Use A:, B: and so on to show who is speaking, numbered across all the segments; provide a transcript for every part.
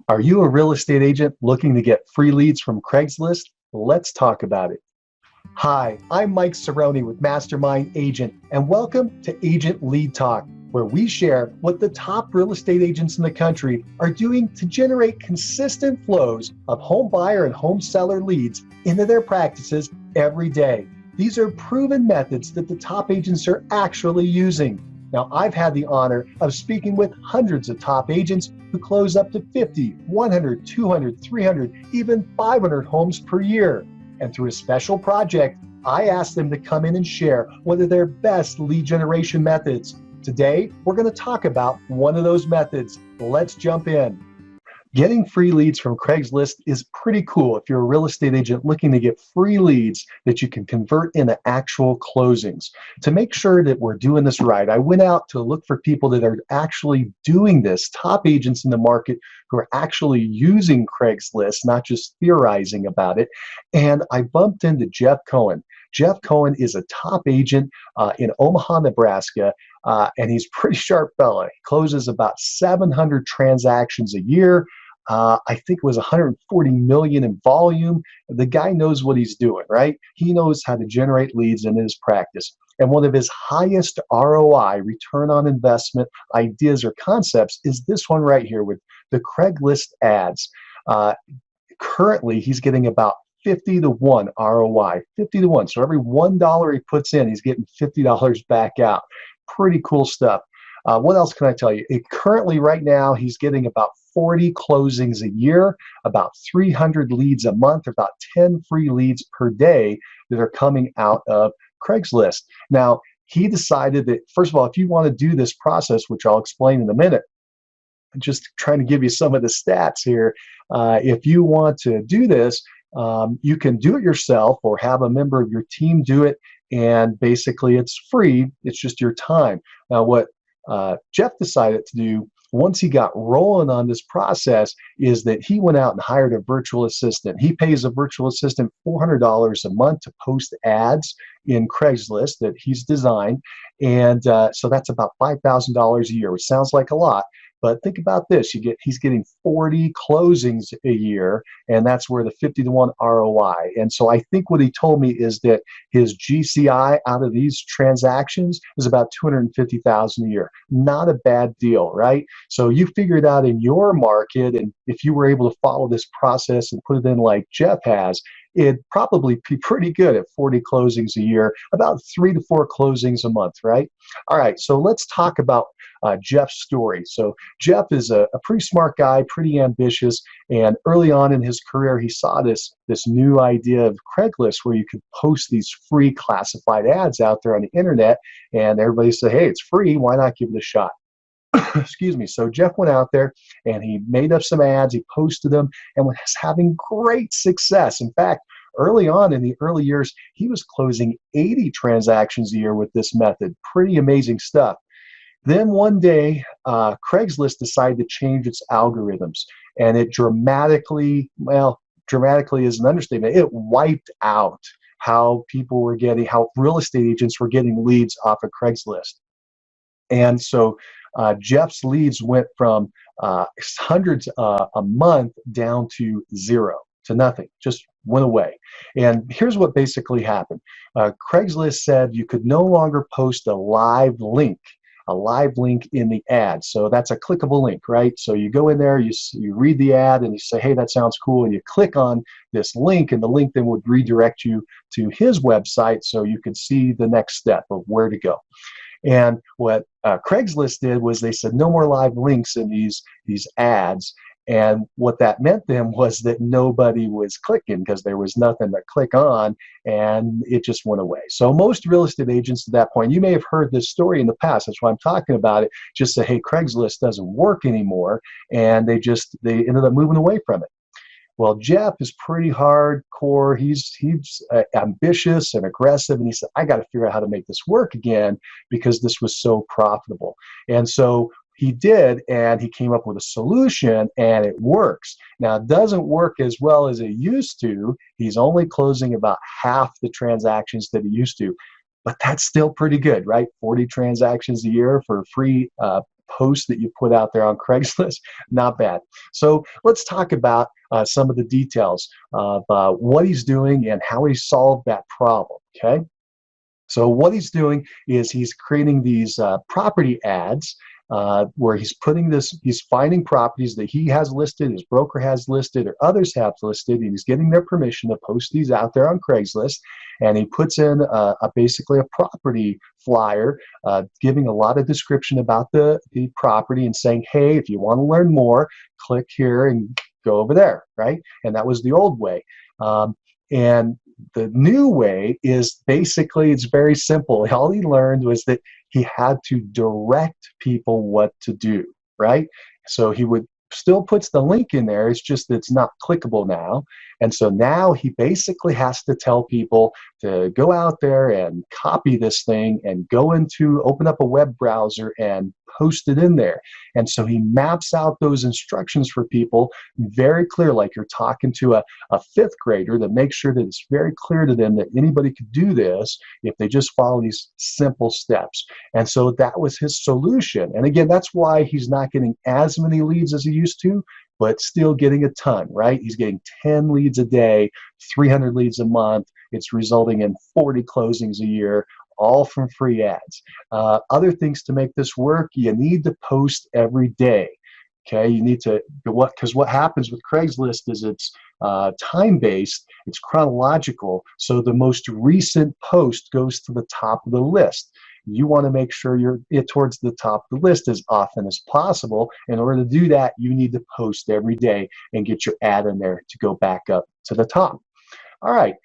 A: Are you a real estate agent looking to get free leads from Craigslist? Let's talk about it. Hi, I'm Mike Cerrone with Mastermind Agent, and welcome to Agent Lead Talk, where we share what the top real estate agents in the country are doing to generate consistent flows of home buyer and home seller leads into their practices every day. These are proven methods that the top agents are actually using. Now, I've had the honor of speaking with hundreds of top agents who close up to 50, 100, 200, 300, even 500 homes per year. And through a special project, I asked them to come in and share one of their best lead generation methods. Today, we're going to talk about one of those methods. Let's jump in. Getting free leads from Craigslist is pretty cool if you're a real estate agent looking to get free leads that you can convert into actual closings. To make sure that we're doing this right, I went out to look for people that are actually doing this, top agents in the market who are actually using Craigslist, not just theorizing about it. And I bumped into Jeff Cohen. Jeff Cohen is a top agent in Omaha, Nebraska, and he's a pretty sharp fella. He closes about 700 transactions a year. I think it was 140 million in volume. The guy knows what he's doing, right? He knows how to generate leads in his practice. And one of his highest ROI, return on investment ideas or concepts, is this one right here with the Craigslist ads. Currently, he's getting about 50 to 1 ROI, 50 to 1. So every $1 he puts in, he's getting $50 back out. Pretty cool stuff. What else can I tell you? Currently, right now, he's getting about 40 closings a year, about 300 leads a month, about 10 free leads per day that are coming out of Craigslist. Now, he decided that, first of all, if you want to do this process, which I'll explain in a minute, just trying to give you some of the stats here. If you want to do this, you can do it yourself or have a member of your team do it, and basically it's free. It's just your time. Now, what Jeff decided to do once he got rolling on this process is that he went out and hired a virtual assistant. He pays a virtual assistant $400 a month to post ads in Craigslist that he's designed. And so that's about $5,000 a year, which sounds like a lot. But think about this, he's getting 40 closings a year, and that's where the 50 to 1 ROI. And so I think what he told me is that his GCI out of these transactions is about $250,000 a year. Not a bad deal, right? So you figure it out in your market, and if you were able to follow this process and put it in like Jeff has, it'd probably be pretty good at 40 closings a year, about 3 to 4 closings a month, right? All right, so let's talk about Jeff's story. So Jeff is a pretty smart guy, pretty ambitious, and early on in his career, he saw this new idea of Craigslist where you could post these free classified ads out there on the internet, and everybody said, hey, it's free, why not give it a shot? Excuse me. So Jeff went out there and he made up some ads, he posted them, and was having great success. In fact, early on in the early years, he was closing 80 transactions a year with this method. Pretty amazing stuff. Then one day, Craigslist decided to change its algorithms, and it dramatically is an understatement, it wiped out how real estate agents were getting leads off of Craigslist. And so Jeff's leads went from hundreds a month down to zero, to nothing, just went away. And here's what basically happened. Craigslist said you could no longer post a live link in the ad. So that's a clickable link, right? So you go in there, you read the ad, and you say, hey, that sounds cool, and you click on this link, and the link then would redirect you to his website so you could see the next step of where to go. And what Craigslist did was they said no more live links in these ads. And what that meant then was that nobody was clicking because there was nothing to click on, and it just went away. So most real estate agents at that point, you may have heard this story in the past, that's why I'm talking about it, just say, hey, Craigslist doesn't work anymore, and they ended up moving away from it. Well, Jeff is pretty hardcore. He's ambitious and aggressive, and he said, I got to figure out how to make this work again because this was so profitable. And so he did, and he came up with a solution, and it works. Now, it doesn't work as well as it used to. He's only closing about half the transactions that he used to, but that's still pretty good, right? 40 transactions a year for free posts that you put out there on Craigslist, not bad. So let's talk about some of the details of what he's doing and how he solved that problem, okay? So what he's doing is he's creating these property ads where he's finding properties that he has listed, his broker has listed, or others have listed, and he's getting their permission to post these out there on Craigslist. And he puts in basically a property flyer, giving a lot of description about the property and saying, hey, if you want to learn more, click here and go over there, right? And that was the old way. And the new way is basically, it's very simple. All he learned was that he had to direct people what to do, right? So he would still puts the link in there. It's just that it's not clickable now. And so now he basically has to tell people to go out there and copy this thing and open up a web browser and post it in there. And so he maps out those instructions for people very clear, like you're talking to a fifth grader, to make sure that it's very clear to them that anybody could do this if they just follow these simple steps. And so that was his solution. And again, that's why he's not getting as many leads as he used to, but still getting a ton, right? He's getting 10 leads a day, 300 leads a month. It's resulting in 40 closings a year, all from free ads. Other things to make this work, you need to post every day. Okay, you need to, because what happens with Craigslist is it's time-based, it's chronological, so the most recent post goes to the top of the list. You want to make sure you're towards the top of the list as often as possible. In order to do that, you need to post every day and get your ad in there to go back up to the top. All right.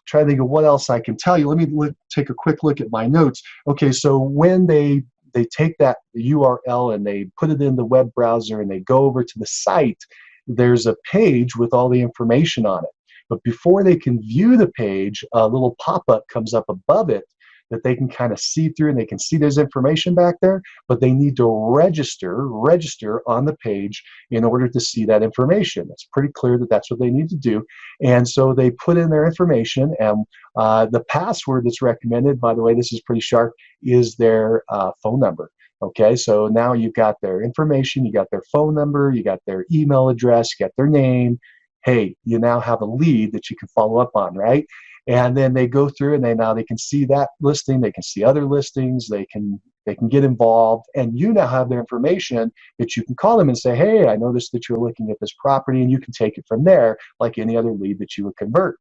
A: Try to think of what else I can tell you. Let me take a quick look at my notes. Okay, so when they take that URL and they put it in the web browser and they go over to the site, there's a page with all the information on it. But before they can view the page, a little pop-up comes up above it that they can kind of see through, and they can see there's information back there, but they need to register on the page in order to see that information. It's pretty clear that that's what they need to do. And so they put in their information, and the password that's recommended, by the way, this is pretty sharp, is their phone number. Okay, so now you've got their information, you got their phone number, you got their email address, you got their name. Hey, you now have a lead that you can follow up on, right? And then they go through and they can see that listing, they can see other listings, they can get involved, and you now have their information that you can call them and say, hey, I noticed that you're looking at this property, and you can take it from there like any other lead that you would convert.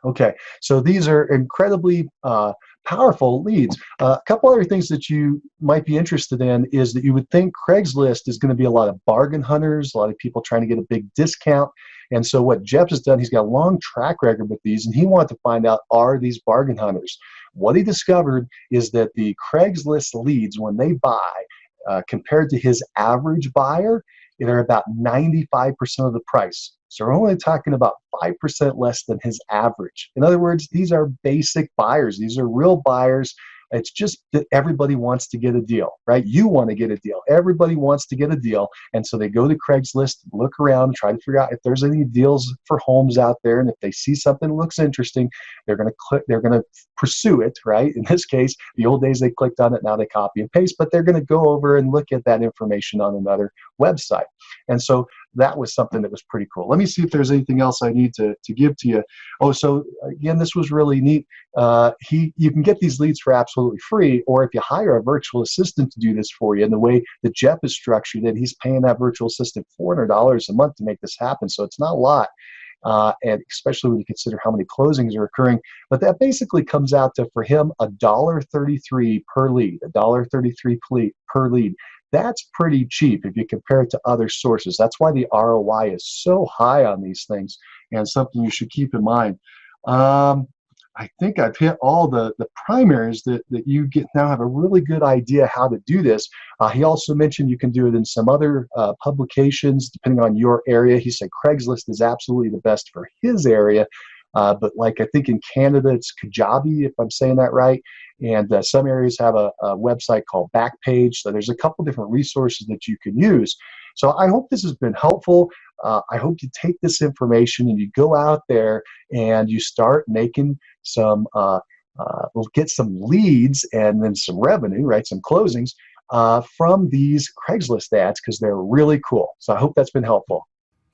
A: Okay, so these are incredibly powerful leads. A couple other things that you might be interested in is that you would think Craigslist is going to be a lot of bargain hunters, a lot of people trying to get a big discount. And so what Jeff has done, he's got a long track record with these, and he wanted to find out, are these bargain hunters? What he discovered is that the Craigslist leads, when they buy, compared to his average buyer, they're about 95% of the price. So we're only talking about 5% less than his average. In other words, these are basic buyers. These are real buyers. It's just that everybody wants to get a deal, right? You want to get a deal. Everybody wants to get a deal. And so they go to Craigslist, look around, try to figure out if there's any deals for homes out there. And if they see something that looks interesting, they're going to click, they're going to pursue it, right? In this case, the old days they clicked on it, now they copy and paste, but they're going to go over and look at that information on another website. And so that was something that was pretty cool. Let me see if there's anything else I need to give to you. Oh, so again, this was really neat. You can get these leads for absolutely free, or if you hire a virtual assistant to do this for you, and the way that Jeff is structured it, he's paying that virtual assistant $400 a month to make this happen. So it's not a lot. And especially when you consider how many closings are occurring. But that basically comes out to, for him, $1.33 per lead, $1.33 per lead. That's pretty cheap if you compare it to other sources. That's why the ROI is so high on these things, and something you should keep in mind. I think I've hit all the primaries that you now have a really good idea how to do this. He also mentioned you can do it in some other publications depending on your area. He said Craigslist is absolutely the best for his area. But like I think in Canada, it's Kajabi, if I'm saying that right. And some areas have a website called Backpage. So there's a couple different resources that you can use. So I hope this has been helpful. I hope you take this information and you go out there and you start making some, get some leads and then some revenue, right? Some closings from these Craigslist ads because they're really cool. So I hope that's been helpful.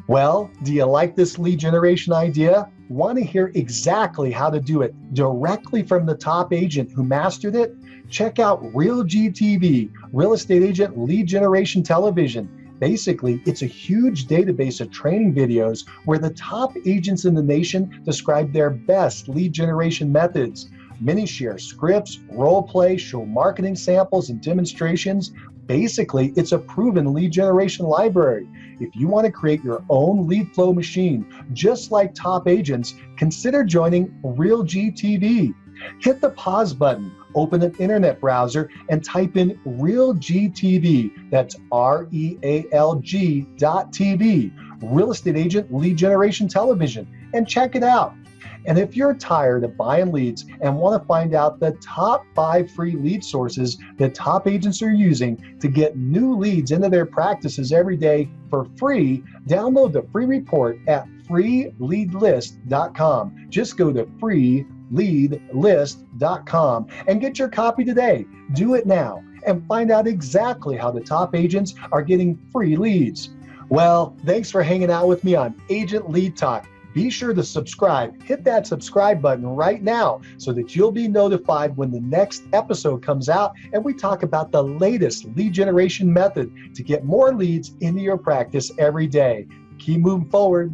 A: Well, do you like this lead generation idea? Want to hear exactly how to do it directly from the top agent who mastered it? Check out Real GTV, Real Estate Agent Lead Generation Television. Basically, it's a huge database of training videos where the top agents in the nation describe their best lead generation methods. Many share scripts, role play, show marketing samples and demonstrations. Basically, it's a proven lead generation library. If you want to create your own lead flow machine, just like top agents, consider joining Real GTV. Hit the pause button, open an internet browser, and type in Real GTV. That's REALG.TV, Real Estate Agent Lead Generation Television, and check it out. And if you're tired of buying leads and want to find out the top 5 free lead sources that top agents are using to get new leads into their practices every day for free, download the free report at freeleadlist.com. Just go to freeleadlist.com and get your copy today. Do it now and find out exactly how the top agents are getting free leads. Well, thanks for hanging out with me on Agent Lead Talk. Be sure to subscribe. Hit that subscribe button right now so that you'll be notified when the next episode comes out and we talk about the latest lead generation method to get more leads into your practice every day. Keep moving forward.